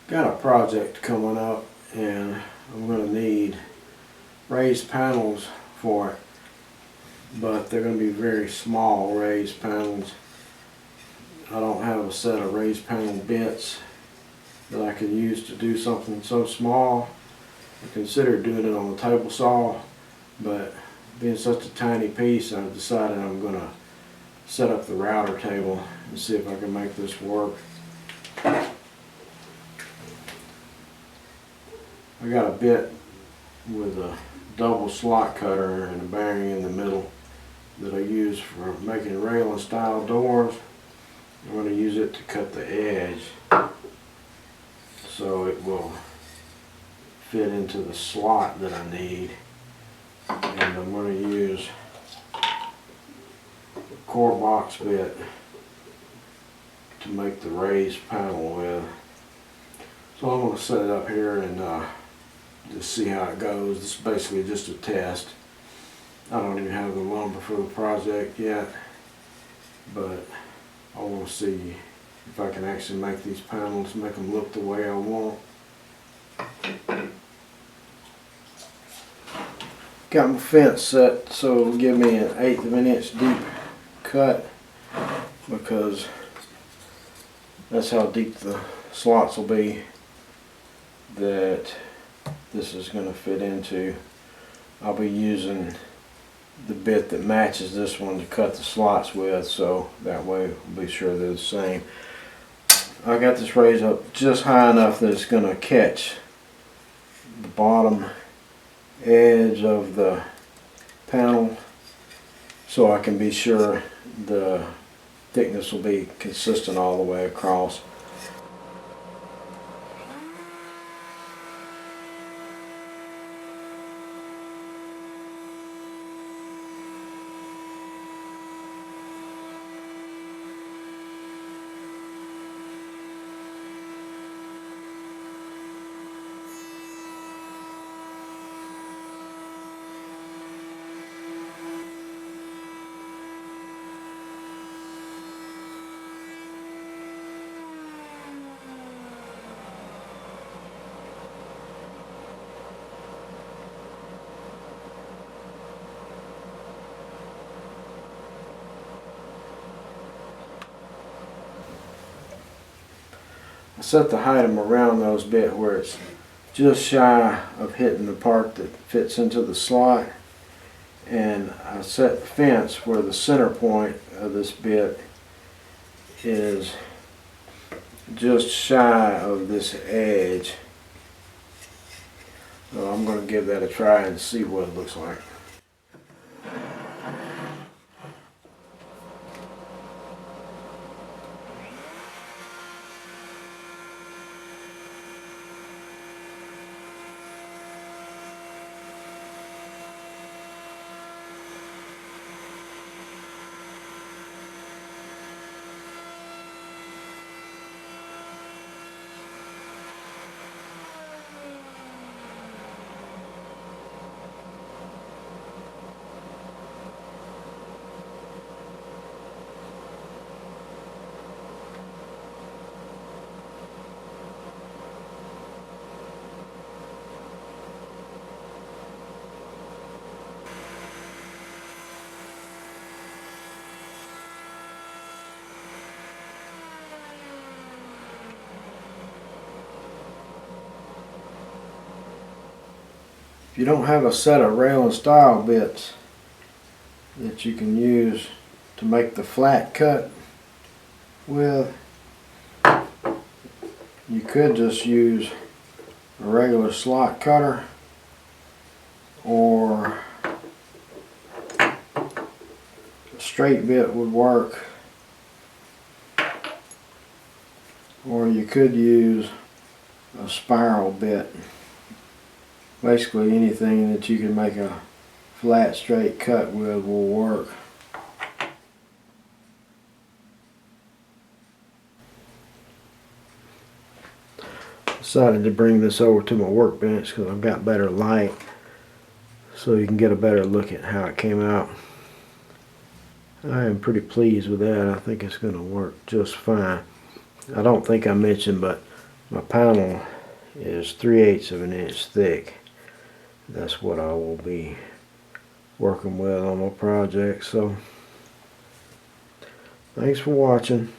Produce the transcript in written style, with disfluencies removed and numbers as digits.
Got a project coming up and I'm going to need raised panels for it, but they're going to be very small raised panels. I don't have a set of raised panel bits that I can use to do something so small. I considered doing it on the table saw, but being such a tiny piece, I've decided I'm going to set up the router table and see if I can make this work. I got a bit with a double slot cutter and a bearing in the middle that I use for making railing style doors. I'm going to use it to cut the edge so it will fit into the slot that I need. And I'm going to use a core box bit to make the raised panel with. So I'm going to set it up here and just see how it goes. This is basically just a test. I don't even have the lumber for the project yet, but I want to see if I can actually make these panels, make them look the way I want. Got my fence set so it'll give me an 1/8 of an inch deep cut, because that's how deep the slots will be that this is going to fit into. I'll be using the bit that matches this one to cut the slots with, so that way we'll be sure they're the same. I got this raised up just high enough that it's going to catch the bottom edge of the panel, so I can be sure the thickness will be consistent all the way across. I set the height of them around those bit where it's just shy of hitting the part that fits into the slot, and I set the fence where the center point of this bit is just shy of this edge. So I'm going to give that a try and see what it looks like. If you don't have a set of railing style bits that you can use to make the flat cut with, you could just use a regular slot cutter, or a straight bit would work, or you could use a spiral bit. Basically anything that you can make a flat straight cut with will work. Decided to bring this over to my workbench because I've got better light, so you can get a better look at how it came out. I am pretty pleased with that. I think it's going to work just fine. I don't think I mentioned, but My panel is 3/8 of an inch thick. That's what I will be working with on my project. So thanks for watching.